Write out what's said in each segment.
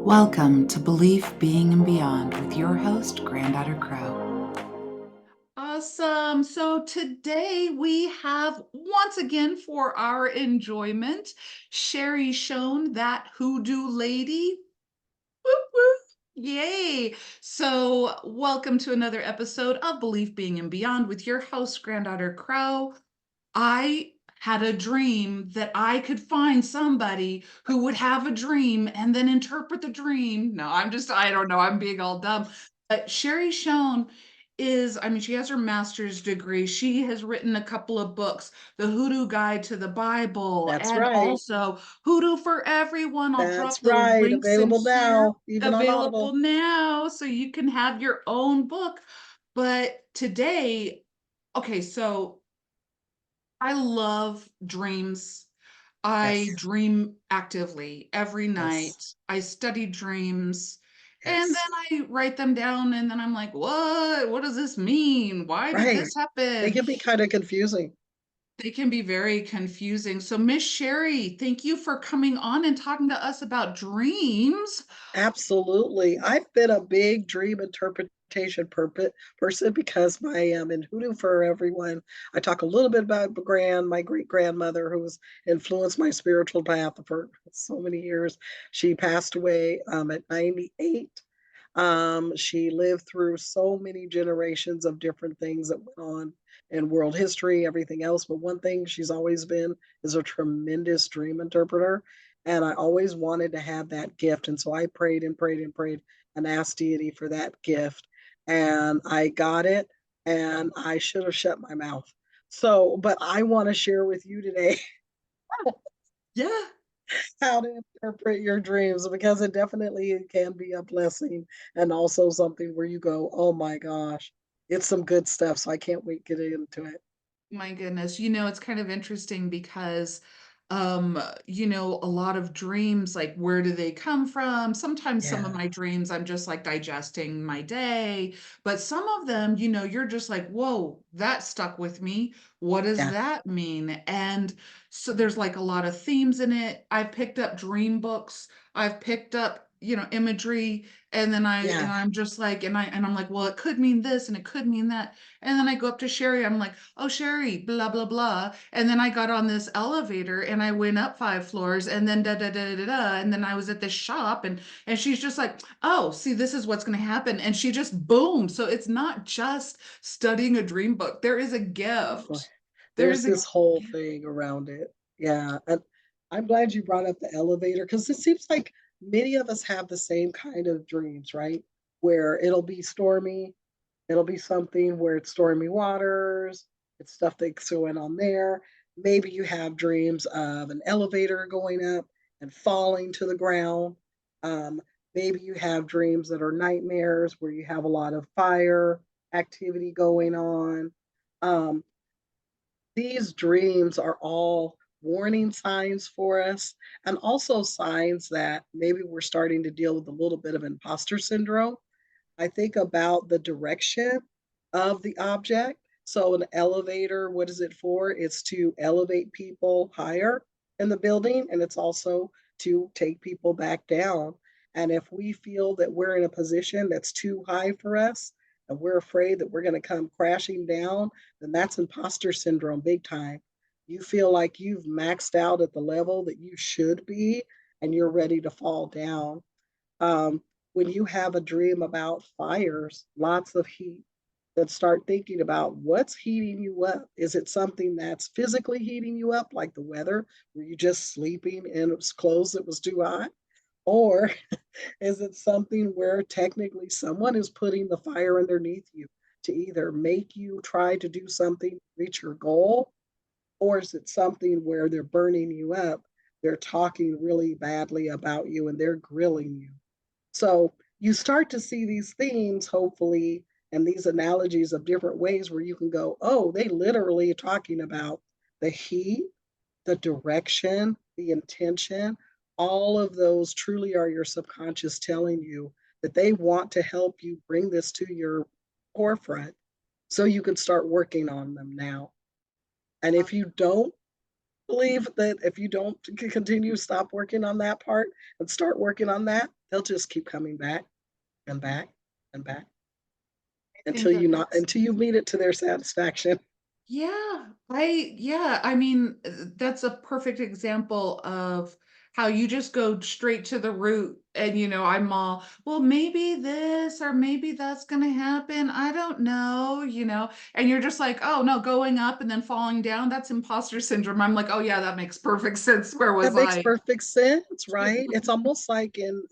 Welcome to Belief, Being, and Beyond with your host, Granddaughter Crow. Awesome. So today we have, once again, for our enjoyment, Shone, that hoodoo lady. Whoop, whoop. Yay. So, welcome to another episode of Belief, Being, and Beyond with your host, Granddaughter Crow. I had a dream that I could find somebody who would have a dream and then interpret the dream. No, I don't know, I'm being all dumb. But Sherry Shone she has her master's degree. She has written a couple of books, The Hoodoo Guide to the Bible, That's and right. also Hoodoo for Everyone. I'll drop That's the right. links in Available here, now, even on available Audible. now, so you can have your own book. But today, okay, so I love dreams. I Yes. dream actively every Yes. night. I study dreams and Yes. then I write them down and then I'm like, what? What does this mean? Why did Right. this They happen? can be kind of confusing. They can be very confusing. So, Miss Sherry, thank you for coming on and talking to us about dreams. Absolutely. I've been a big dream interpretation person because in Hoodoo for Everyone. I talk a little bit about my great grandmother, who has influenced my spiritual path for so many years. She passed away at 98. She lived through so many generations of different things that went on in world history, everything else. But one thing she's always been is a tremendous dream interpreter. And I always wanted to have that gift. And so I prayed and prayed and prayed and asked deity for that gift. And I got it. And I should have shut my mouth. So, but I want to share with you today Yeah. how to interpret your dreams, because it definitely can be a blessing and also something where you go, oh my gosh, it's some good stuff. So I can't wait to get into it. My goodness. It's kind of interesting because a lot of dreams, like where do they come from? Sometimes some of Yeah. my dreams I'm just like digesting my day, but some of them, you're just like, "Whoa, that stuck with me. What does Yeah. that mean?" And so there's like a lot of themes in it. I've picked up dream books. I've picked up, imagery, and then Yeah. I'm just like and I'm like, "Well, it could mean this and it could mean that." And then I go up to Sherry. I'm like, "Oh, Sherry, blah, blah, blah." And then I got on this elevator and I went up 5 floors and then da, da, da, da, da. And then I was at this shop and she's just like, "Oh, see, this is what's going to happen." And she just boom. So it's not just studying a dream book. There is a Boy, gift. There there's is a this whole gift. thing around it. Yeah. And I'm glad you brought up the elevator, because it seems like many of us have the same kind of dreams, right? Where it'll be stormy. It'll be something where it's stormy waters, it's stuff that's going on there. Maybe you have dreams of an elevator going up and falling to the ground. Um, Maybe you have dreams that are nightmares where you have a lot of fire activity going on. Um, these dreams are all warning signs for us, and also signs that maybe we're starting to deal with a little bit of imposter syndrome. I think about the direction of the object. So, an elevator, what is it for? It's to elevate people higher in the building, and it's also to take people back down. And if we feel that we're in a position that's too high for us, and we're afraid that we're going to come crashing down, then that's imposter syndrome big time. You feel like you've maxed out at the level that you should be, and you're ready to fall down. um, when you have a dream about fires, lots of heat, then start thinking about what's heating you up. Is it something that's physically heating you up, like the weather? Were you just sleeping in clothes that was too hot? Or is it something where technically someone is putting the fire underneath you to either make you try to do something, reach your goal? Or is it something where they're burning you up? They're talking really badly about you and they're grilling you. So you start to see these themes, hopefully, and these analogies of different ways where you can go, oh, they literally are talking about the heat, the direction, the intention. All of those truly are your subconscious telling you that they want to help you bring this to your forefront so you can start working on them now. And if you don't believe that if you don't continue, stop working on that part and start working on that, they'll just keep coming back and back and back I think that that's until you meet it to their satisfaction. I mean, that's a perfect example of how you just go straight to the root and I'm all, well, maybe this or maybe that's gonna happen. I don't know. And you're just like, oh no, going up and then falling down, that's imposter syndrome. I'm like, oh yeah, that makes perfect sense. Where That was makes I? perfect sense, right? It's almost like in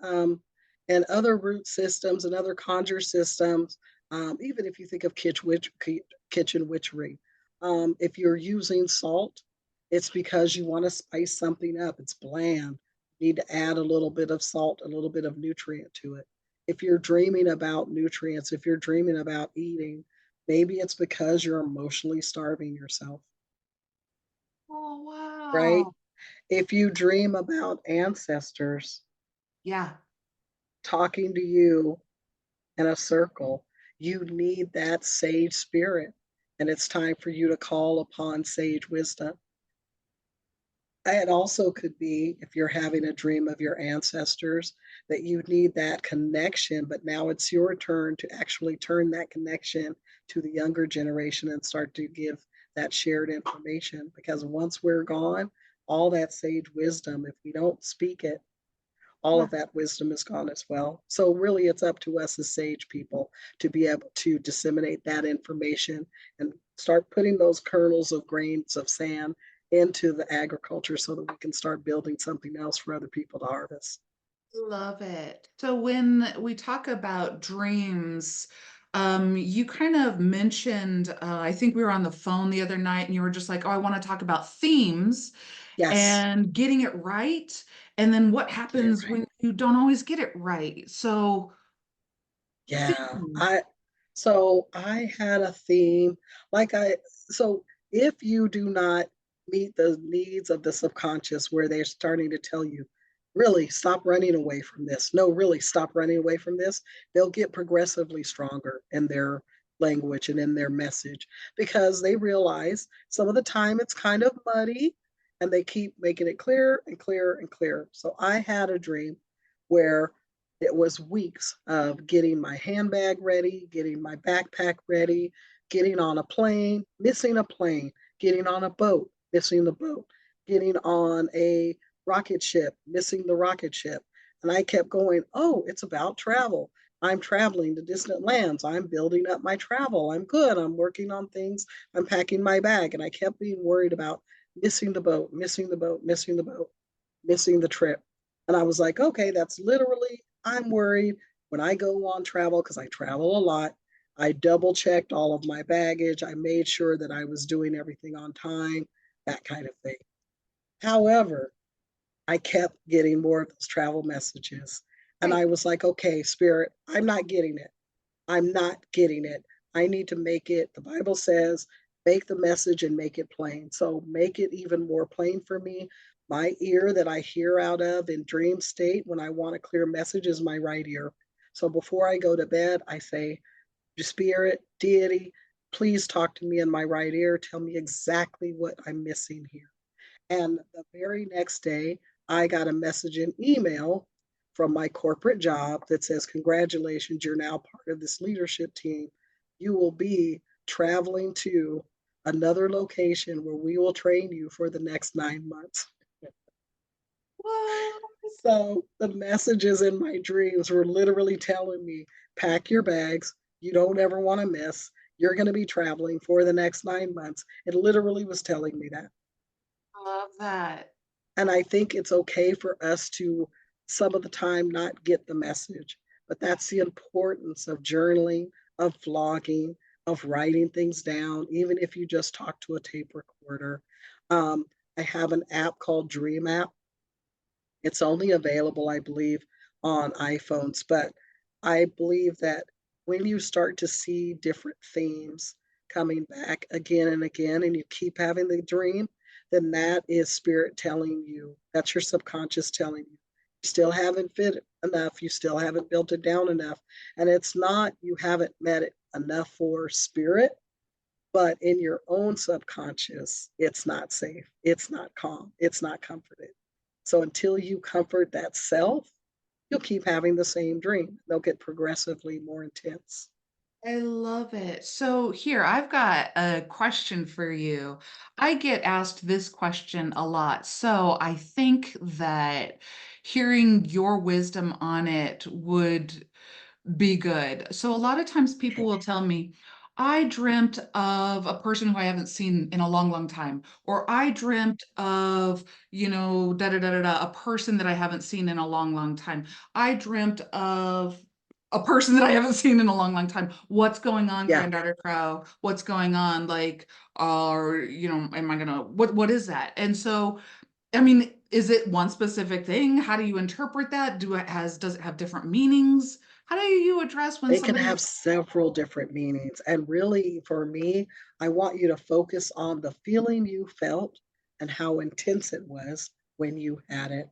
other root systems and other conjure systems, even if you think of kitchen witchery, if you're using salt, it's because you want to spice something up. It's bland. You need to add a little bit of salt, a little bit of nutrient to it. If you're dreaming about nutrients, if you're dreaming about eating, maybe it's because you're emotionally starving yourself, Oh right? wow. If you dream about ancestors Yeah. talking to you in a circle, you need that sage spirit. And it's time for you to call upon sage wisdom. It also could be, if you're having a dream of your ancestors, that you need that connection, but now it's your turn to actually turn that connection to the younger generation and start to give that shared information. Because once we're gone, all that sage wisdom, if we don't speak it, all Yeah. of that wisdom is gone as well. So really it's up to us as sage people to be able to disseminate that information and start putting those kernels of grains of sand into the agriculture so that we can start building something else for other people to harvest. Love it. So when we talk about dreams, you kind of mentioned, I think we were on the phone the other night and you were just like, oh, I want to talk about themes Yes, and getting it right. And then what get it happens right. when you don't always get it right? So Yeah, themes. I had a theme like I so if you do not meet the needs of the subconscious where they're starting to tell you, really stop running away from this. No, really stop running away from this. They'll get progressively stronger in their language and in their message because they realize some of the time it's kind of muddy and they keep making it clearer and clearer and clearer. So I had a dream where it was weeks of getting my handbag ready, getting my backpack ready, getting on a plane, missing a plane, getting on a boat, missing the boat, getting on a rocket ship, missing the rocket ship. And I kept going, oh, it's about travel. I'm traveling to distant lands. I'm building up my travel. I'm good. I'm working on things. I'm packing my bag. And I kept being worried about missing the boat, missing the boat, missing the boat, missing the trip. And I was like, okay, that's literally, I'm worried when I go on travel, because I travel a lot. I double checked all of my baggage. I made sure that I was doing everything on time, that kind of thing. However, I kept getting more of those travel messages. And Right. I was like, okay, Spirit, I'm not getting it. I'm not getting it. I need to make it, the Bible says, make the message and make it plain. So make it even more plain for me. My ear that I hear out of in dream state when I want a clear message is my right ear. So before I go to bed, I say, Spirit, deity, please talk to me in my right ear. Tell me exactly what I'm missing here. And the very next day, I got a message in email from my corporate job that says, congratulations, you're now part of this leadership team. You will be traveling to another location where we will train you for the next 9 months. What? So the messages in my dreams were literally telling me, pack your bags. You don't ever want to miss. You're going to be traveling for the next 9 months. It literally was telling me that. Love that. And I think it's okay for us to some of the time not get the message, but that's the importance of journaling, of vlogging, of writing things down, even if you just talk to a tape recorder. Um, I have an app called Dream App. It's only available, I believe, on iPhones, but I believe that when you start to see different themes coming back again and again, and you keep having the dream, then that is spirit telling you, that's your subconscious telling you, you still haven't fit enough, you still haven't built it down enough. And it's not you haven't met it enough for spirit, But in your own subconscious, it's not safe. It's not calm. It's not comforted. So until you comfort that self, you'll keep having the same dream. They'll get progressively more intense. I love it. So here, I've got a question for you. I get asked this question a lot. So I think that hearing your wisdom on it would be good. So a lot of times people Okay. will tell me, I dreamt of a person who I haven't seen in a long, long time, or I dreamt of, da da da da da, a person that I haven't seen in a long, long time. I dreamt of a person that I haven't seen in a long, long time. What's going on, Yeah, Granddaughter Crow? What's going on? Like, or, am I gonna, what is that? And so I mean, is it one specific thing? How do you interpret that? Does it have different meanings? How do you address when it can somebody have several different meanings. And really, for me, I want you to focus on the feeling you felt and how intense it was when you had it.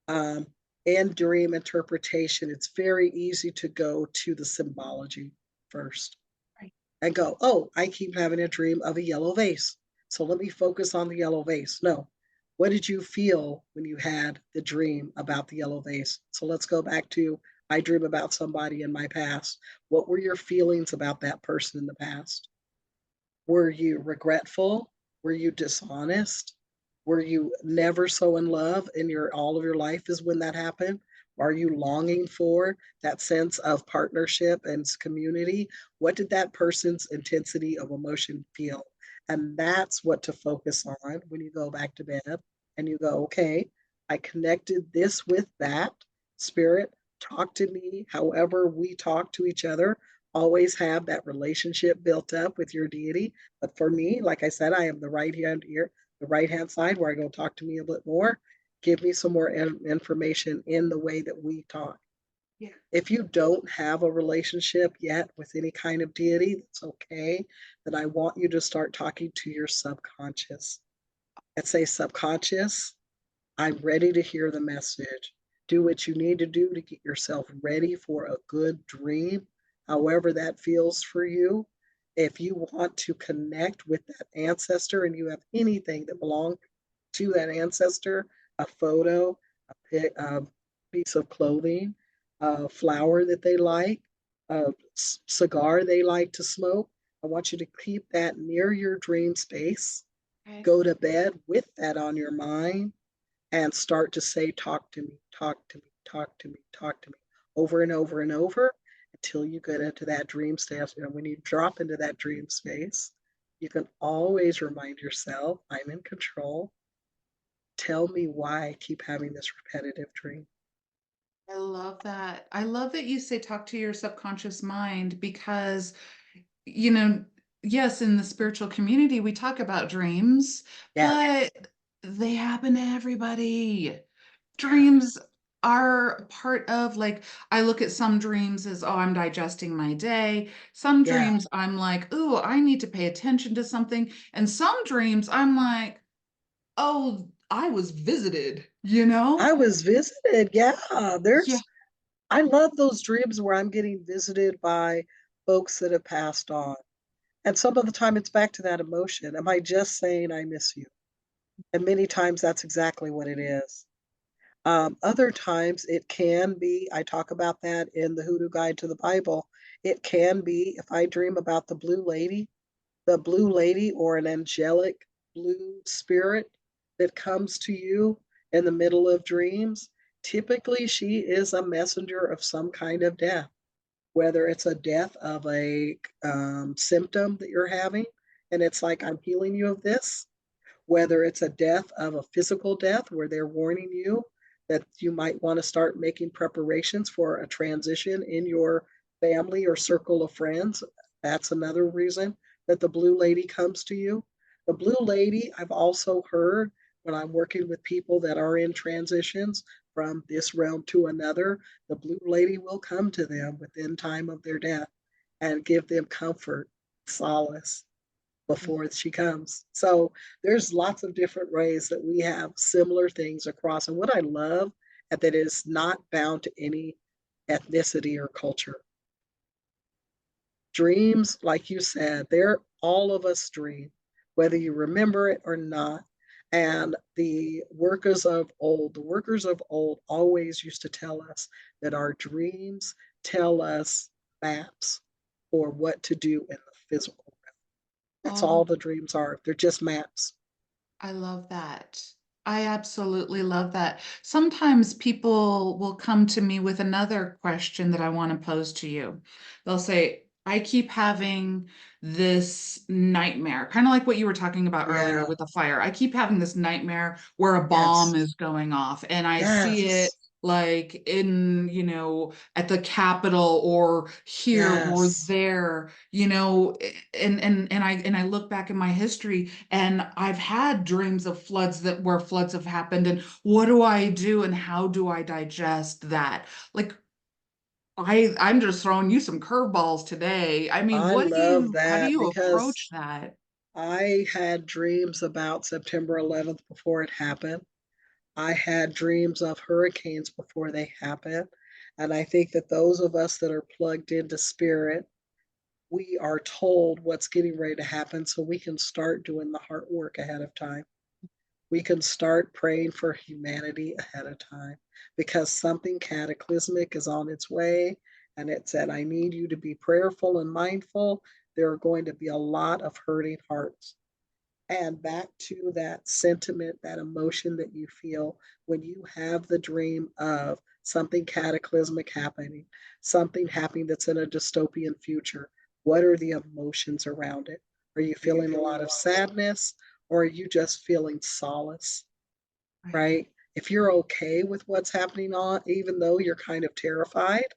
Um, and dream interpretation, it's very easy to go to the symbology first Right. and go, oh, I keep having a dream of a yellow vase. So let me focus on the yellow vase. No. What did you feel when you had the dream about the yellow vase? So let's go back to I dream about somebody in my past. What were your feelings about that person in the past? Were you regretful? Were you dishonest? Were you never so in love in your all of your life is when that happened? Are you longing for that sense of partnership and community? What did that person's intensity of emotion feel? And that's what to focus on when you go back to bed and you go, okay, I connected this with that. Spirit, talk to me however we talk to each other. Always have that relationship built up with your deity. But for me, like I said, I am the right hand here, the right hand side where I go talk to me a bit more. Give me some more information in the way that we talk. Yeah. If you don't have a relationship yet with any kind of deity, that's okay. Then I want you to start talking to your subconscious and say, subconscious, I'm ready to hear the message. Do what you need to do to get yourself ready for a good dream, however that feels for you. If you want to connect with that ancestor and you have anything that belongs to that ancestor, a photo, a piece of clothing, a flower that they like, a cigar they like to smoke, I want you to keep that near your dream space. Okay. Go to bed with that on your mind and start to say, talk to me, talk to me, talk to me, talk to me, over and over and over until you get into that dream state. And when you drop into that dream space, you can always remind yourself, I'm in control. Tell me why I keep having this repetitive dream. I love that. I love that you say talk to your subconscious mind because, you know, yes, in the spiritual community, we talk about dreams, Yes. but they happen to everybody. Yeah. Dreams are part of, like, I look at some dreams as, oh, I'm digesting my day. Some Yeah. dreams I'm like, ooh, I need to pay attention to something. And some dreams I'm like, oh, I was visited, you know? I was visited. Yeah. Yeah. I love those dreams where I'm getting visited by folks that have passed on. And some of the time it's back to that emotion. Am I just saying I miss you? And many times that's exactly what it is. Other times it can be, I talk about that in the Hoodoo Guide to the Bible. It can be if I dream about the blue lady or an angelic blue spirit that comes to you in the middle of dreams. Typically, she is a messenger of some kind of death, whether it's a death of a symptom that you're having, and it's like, I'm healing you of this, whether it's a death of a physical death where they're warning you that you might want to start making preparations for a transition in your family or circle of friends. That's another reason that the blue lady comes to you. The blue lady, I've also heard when I'm working with people that are in transitions from this realm to another, the blue lady will come to them within time of their death and give them comfort, solace, before she comes. So there's lots of different ways that we have similar things across. And what I love that is not bound to any ethnicity or culture. Dreams, like you said, they're all of us dream, whether you remember it or not. And the workers of old always used to tell us that our dreams tell us maps for what to do in the physical realm. That's Oh, all the dreams are. They're just maps. I love that. I absolutely love that. Sometimes people will come to me with another question that I want to pose to you. They'll say, I keep having this nightmare, kind of like what you were talking about earlier Yeah. with the fire. I keep having this nightmare where a bomb Yes. is going off, and I see it Yes. like in, at the Capitol or here or Yes. there, and I look back in my history and I've had dreams of floods that where floods have happened, and what do I do and how do I digest that? Like I'm just throwing you some curveballs today. I mean, I love how do that you because approach that? I had dreams about September 11th before it happened. I had dreams of hurricanes before they happened. And I think that those of us that are plugged into spirit, we are told what's getting ready to happen so we can start doing the heart work ahead of time. We can start praying for humanity ahead of time because something cataclysmic is on its way. And it said, I need you to be prayerful and mindful. There are going to be a lot of hurting hearts. And back to that sentiment, that emotion that you feel when you have the dream of something cataclysmic happening, something happening that's in a dystopian future. What are the emotions around it? Are you feeling a lot of sadness or are you just feeling solace, Right. right? If you're okay with what's happening on, even though you're kind of terrified,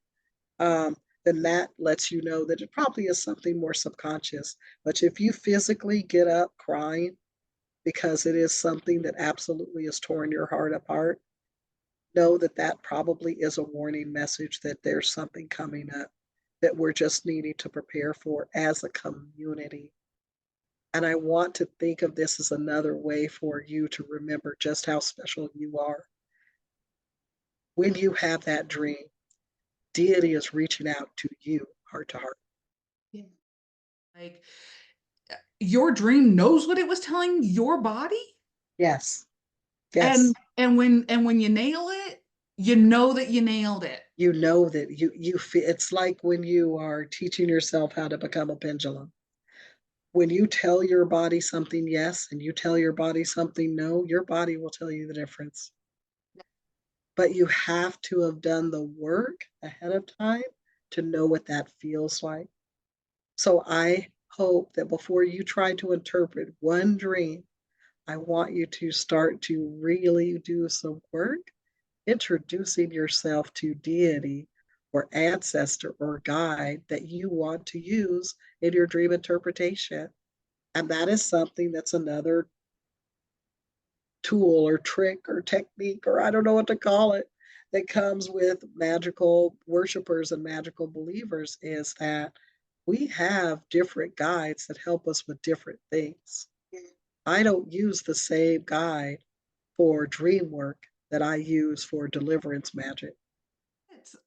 um, then that lets you know that it probably is something more subconscious. But if you physically get up crying because it is something that absolutely is torn your heart apart, know that that probably is a warning message that there's something coming up that we're just needing to prepare for as a community. And I want to think of this as another way for you to remember just how special you are. When you have that dream, deity is reaching out to you heart to heart. Yeah. Like your dream knows what it was telling your body, Yes, and yes. when you nail it, you know that you nailed it. You know that you feel it's like when you are teaching yourself how to become a pendulum. When you tell your body something yes and you tell your body something no, your body will tell you the difference. But you have to have done the work ahead of time to know what that feels like. So I hope that before you try to interpret one dream, I want you to start to really do some work introducing yourself to deity or ancestor or guide that you want to use in your dream interpretation. And that is something that's another tool or trick or technique, or I don't know what to call it, that comes with magical worshipers and magical believers is that we have different guides that help us with different things. I don't use the same guide for dream work that I use for deliverance magic.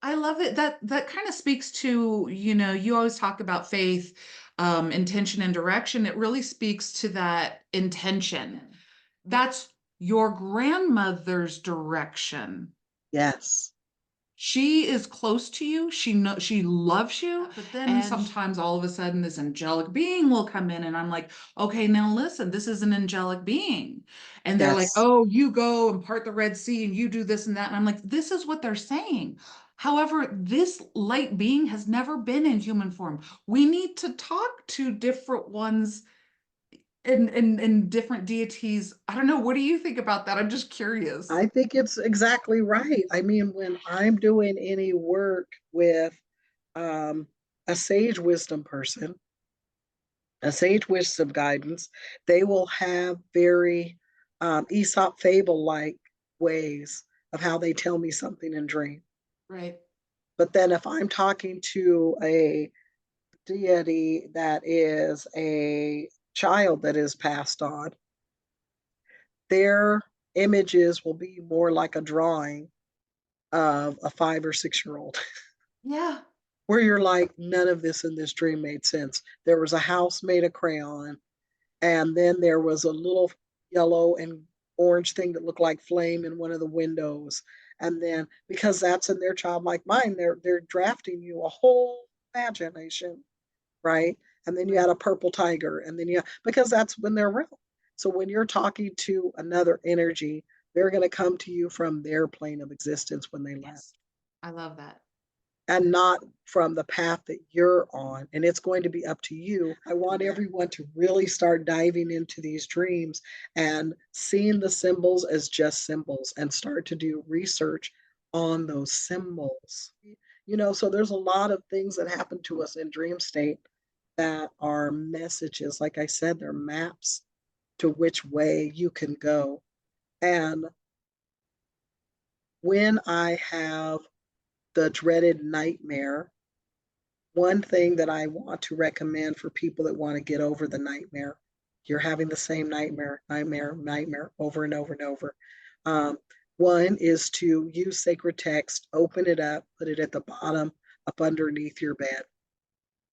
I love it. That kind of speaks to, you always talk about faith, intention and direction. It really speaks to that intention. That's your grandmother's direction. Yes. She is close to you. She loves you. But then sometimes all of a sudden this angelic being will come in and I'm like, okay, now listen, this is an angelic being. And they're like, Yes. oh, you go and part the Red Sea and you do this and that. And I'm like, this is what they're saying. However, this light being has never been in human form. We need to talk to different ones and different deities. I don't know. What do you think about that? I'm just curious. I think it's exactly right. I mean, when I'm doing any work with um, a sage wisdom person, a sage wisdom guidance, they will have very Aesop fable like ways of how they tell me something in dream. Right. But then if I'm talking to a deity that is a child that is passed on, their images will be more like a drawing of a 5 or 6 year old. Yeah. where you're like, none of this in this dream made sense. There was a house made of crayon, and then there was a little yellow and orange thing that looked like flame in one of the windows. And then because that's in their childlike mind, they're drafting you a whole imagination, right? And then you had a purple tiger, and then you because that's when they're real. So when you're talking to another energy, they're going to come to you from their plane of existence when they left, Yes. I love that. and not from the path that you're on. And it's going to be up to you. I want everyone to really start diving into these dreams and seeing the symbols as just symbols and start to do research on those symbols. So there's a lot of things that happen to us in dream state that are messages. Like I said, they're maps to which way you can go. And when I have the dreaded nightmare, one thing that I want to recommend for people that want to get over the nightmare, you're having the same nightmare over and over and over. Um, One is to use sacred text, open it up, put it at the bottom, up underneath your bed.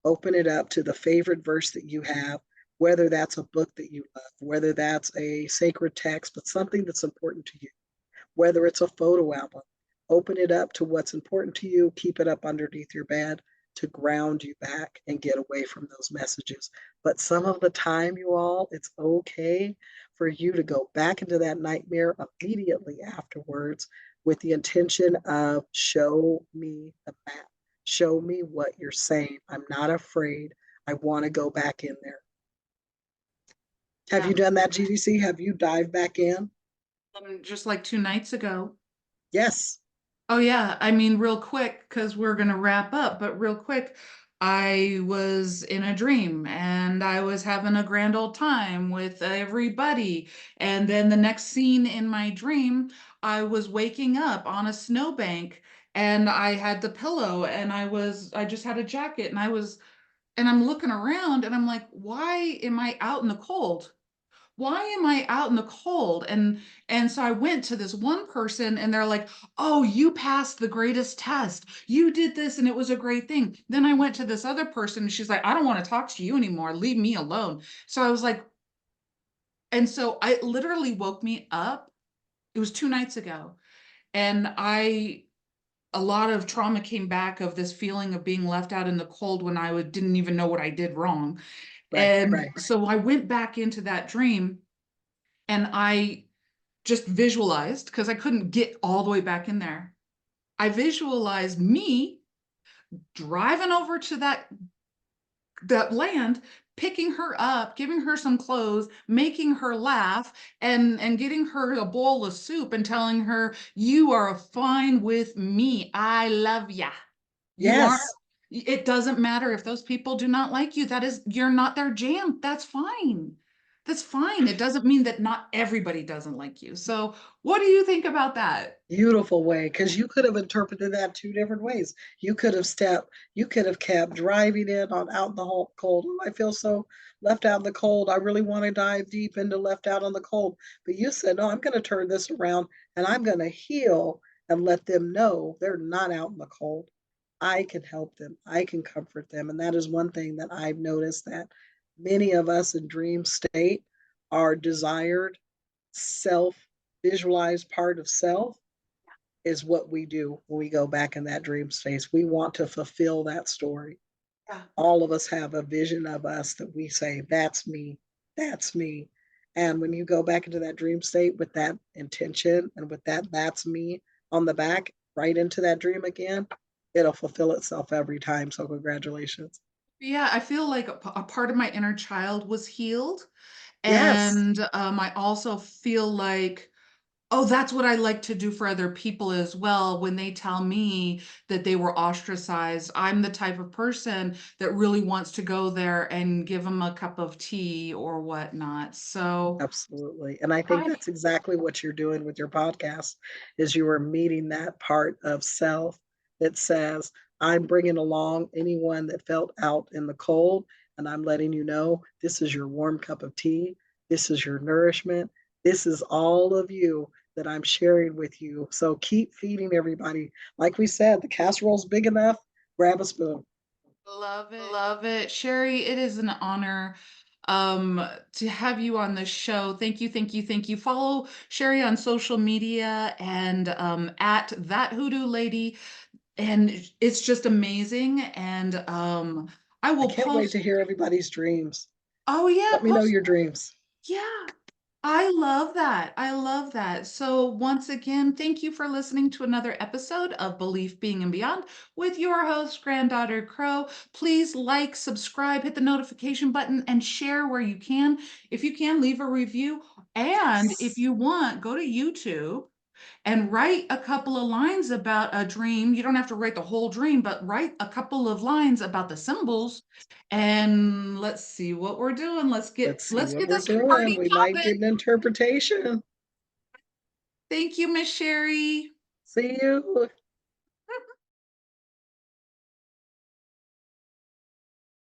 Open it up to the favorite verse that you have, whether that's a book that you love, whether that's a sacred text, but something that's important to you, whether it's a photo album. Open it up to what's important to you, keep it up underneath your bed to ground you back and get away from those messages. But some of the time, you all, it's okay for you to go back into that nightmare immediately afterwards with the intention of show me the map. Show me what you're saying. I'm not afraid. I want to go back in there. Have Yeah. you done that, GDC? Have you dived back in? Just like 2 nights ago. Yes. Oh yeah, I mean, real quick, because we're gonna wrap up, but real quick, I was in a dream and I was having a grand old time with everybody. And then the next scene in my dream, I was waking up on a snowbank and I had the pillow and I just had a jacket and I'm looking around and I'm like, why am I out in the cold? Why am I out in the cold? And so I went to this one person and they're like, "Oh, you passed the greatest test. You did this and it was a great thing." Then I went to this other person and she's like, "I don't want to talk to you anymore. Leave me alone." So I was like, and so I literally woke me up. It was 2 nights ago. And a lot of trauma came back of this feeling of being left out in the cold when didn't even know what I did wrong. Right, And right. so I went back into that dream and I just visualized because I couldn't get all the way back in there. I visualized me driving over to that land, picking her up, giving her some clothes, making her laugh, and getting her a bowl of soup and telling her, "You are fine with me. I love ya. You aren't. Yes. It doesn't matter if those people do not like you. You're not their jam. That's fine. That's fine. It doesn't mean that not everybody doesn't like you. So, what do you think about that?" Beautiful way, because you could have interpreted that two different ways. You could have kept driving in on out in the cold. Oh, I feel so left out in the cold. I really want to dive deep into left out on the cold. But you said, no, I'm going to turn this around and I'm going to heal and let them know they're not out in the cold. I can help them. I can comfort them. And that is one thing that I've noticed, that many of us in dream state, our desired self visualized part of self is what we do when we go back in that dream space. We want to fulfill that story. Yeah. All of us have a vision of us that we say, that's me, that's me. And when you go back into that dream state with that intention and with that's me on the back, right into that dream again, it'll fulfill itself every time. So, congratulations. Yeah, I feel like a part of my inner child was healed. Yes, And I also feel like, oh, that's what I like to do for other people as well. When they tell me that they were ostracized, I'm the type of person that really wants to go there and give them a cup of tea or whatnot. So absolutely. And I think I, that's exactly what you're doing with your podcast, is you are meeting that part of self that says, I'm bringing along anyone that felt out in the cold, and I'm letting you know this is your warm cup of tea. This is your nourishment. This is all of you that I'm sharing with you. So keep feeding everybody. Like we said, the casserole's big enough. grab a spoon. Love it. Love it. Sherry, it is an honor to have you on the show. Thank you, thank you, thank you. Follow Sherry on social media and at that hoodoo lady. And it's just amazing. And I I will can't wait to post. hear everybody's dreams. Oh yeah, Let me know post. your dreams. Yeah. I love that. I love that. So, once again, thank you for listening to another episode of Belief, Being, and Beyond with your host, Granddaughter Crow. Please like, subscribe, hit the notification button, and share where you can. If you can, leave a review. And if you want, go to YouTube and write a couple of lines about a dream. You don't have to write the whole dream, but write a couple of lines about the symbols. And let's see what we're doing. Let's see Let's what get we're this doing. party We might popping. get an interpretation. Thank you, Miss Sherry. See you.